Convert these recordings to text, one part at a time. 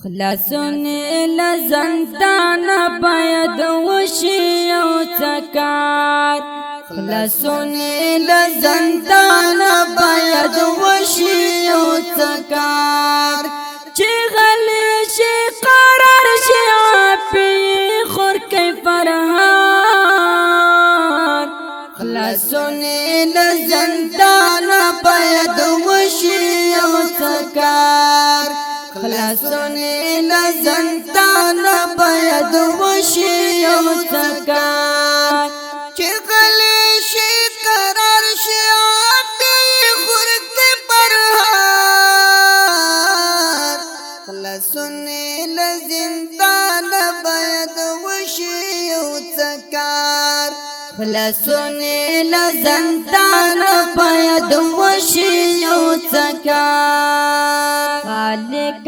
خلاصون لزندان باید وشي او تکار خلاصون لزندان باید وشي او تکار چی غلی شي قرار شي عافي خور کی فرهار خلاصون لزندان باید وشي او تکار خلاصون لزندان باید وشي او تکار چی غلی شي قرار شي عافي خور کی فرهار خلاصون لزندان باید وشي او تکار خلاصون لزندان باید وشي او تکار خالق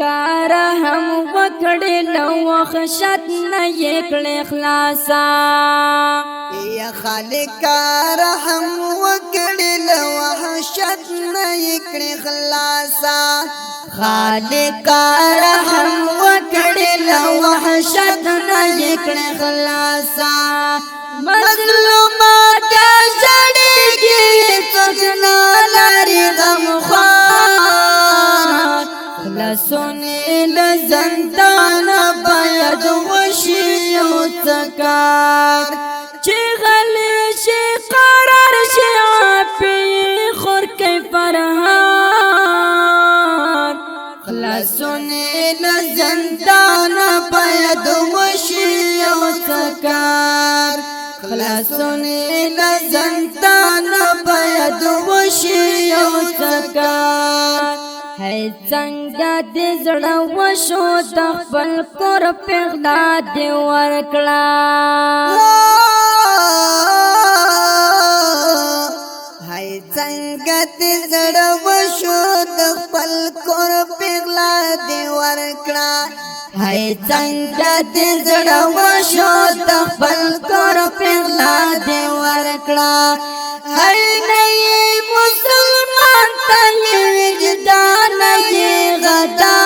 رحم وکړي لو خشت نه یکړي خلاصا یا خالق رحم وکړي لو وحشت نه یکړي خلاصا خالق رحم وکړي لو وحشت نه یکړي خلاصا مظلومات جړېږي څنګه لري غم خوار خلاصون لزندان باید وشي او تکار چی غلی شي قرار شي عافي خور کی فرهار خلاصون لزندان باید وشي او تکار خلاصون لزندان باید وشي او تکار ہے څنګه دې زړه وشو د خپل کور پیغلا دې ورکړه ہے څنګه دې زړه وشو د خپل کور پیغلا دې ورکړه ہے څنګه دې زړه وشو د خپل کور پیغلا دې ورکړه ہے نه مسلمان ته وجدان یې غدا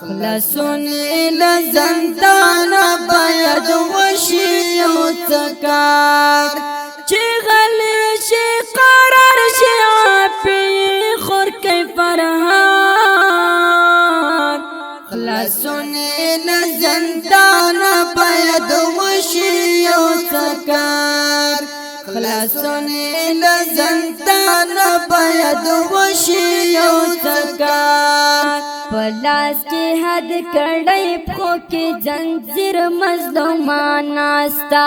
خلاصون لزندان باید وشي او تکار چی غلی شي قرار شي عافي خور کی فرهار خلاصون لزندان باید وشي او تکار خلاصون لزندان باید وشي او تکار پلاس کی حد کړی پخو کی زنجیر مظلومان ناستا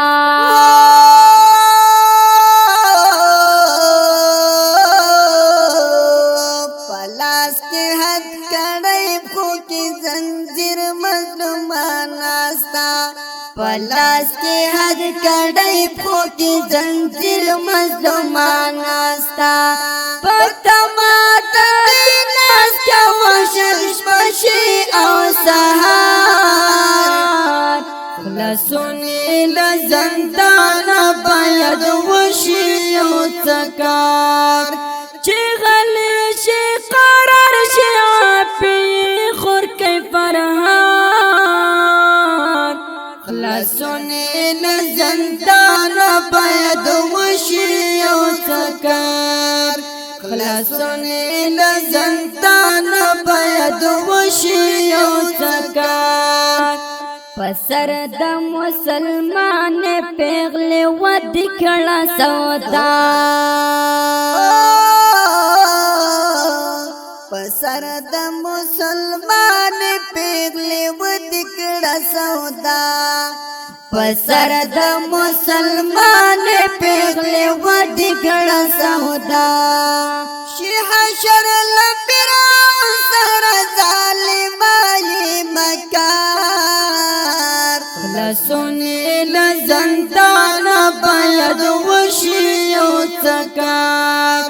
پلاس کی حد کړی پخو کی زنجیر مظلومان ناستا پلاس کی حد کړی پخو کی زنجیر مظلومان ناستا پتماتا ناس کا وشش بشي او سهار خلاصون لزندان باید وشي او تکار چی غلی شي قرار شي عافي خور کی فرهار خلاصون لزندان باید وشي او تکار خلاصون لزندان باید وشي او تکار پسر د مسلمان پیغله ود کړه سودا پسر د مسلمان پیغله ود کړه سودا پسر د مسلمان پیغله ود کړه سودا شي حشر لپرا سر ظالمای مکار خلاصون لزندان باید وشي او تکار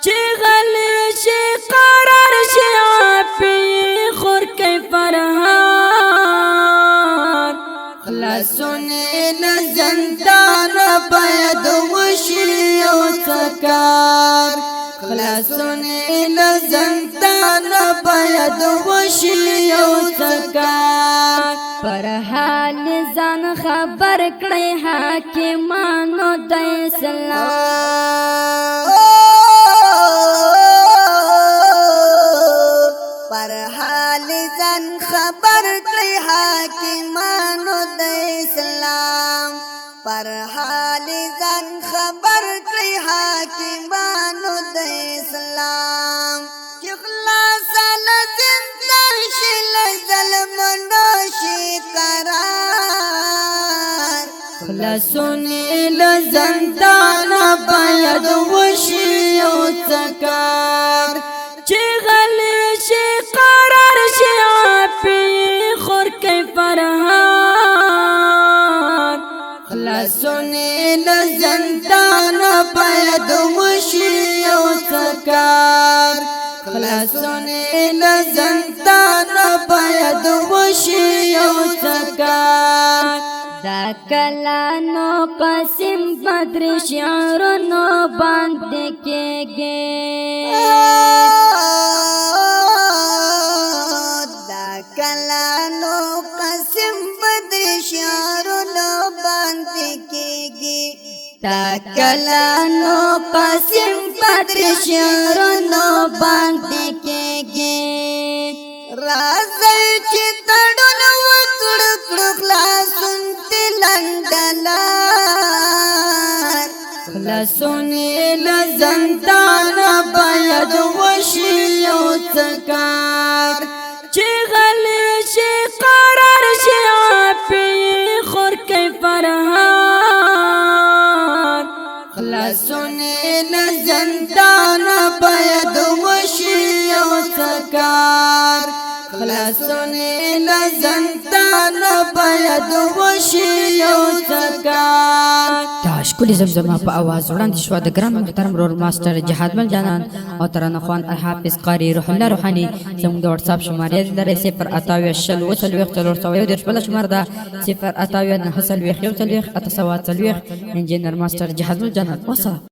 چی غلی شي قرار شي عافي خور کی فرهار خلاصون لزندان باید وشي او تکار خلاصون لزندان زندان باید وشي یو څکار پر حال ځان خبر کړی حاکمانو د اسلام پر حال ځان خبر کړی حاکمانو د اسلام پر حال ځان خبر کړی حاکمانو د اسلام چې خلاص له زندان شي له ظلم نشي قرار خلاصونی له زندان باید وشي یو څکار چې غلی شي قرار شي عافي خور کوي فرهان خلاصونی له زندان باید وشي یو څکار خلاصونی له زندان باید وشي یو څکار دا کلانو قسم بدر شعرونو باندې کېږي دا کلانو قسم بدر شعرونو باندې کېږي دا کلانو قسم بدر شعرونو باندې کېږي راځي چې تړل وکړو خلاصون تلندلار خلاصونی له زندان باید وشي یو څکار چې غلی شي قرار شي عافي خور کوي فرهان خلاصونی له زندان باید وشي یو څکار خلاصونی له زندان باید وشي یو څکار دا ښکلې زمزمه په اواز وړاندې شوه د ګران محترم رول ماسټر جهاد مل جانان او ترانه خوان الحافظ قاري روح الله روحاني زموږ د واتساپ شمارې لرئ 0 28 شل 40 401 بله شماره ده 0 28 9 40 انجینر ماسټر جهاد مل جانان وسلام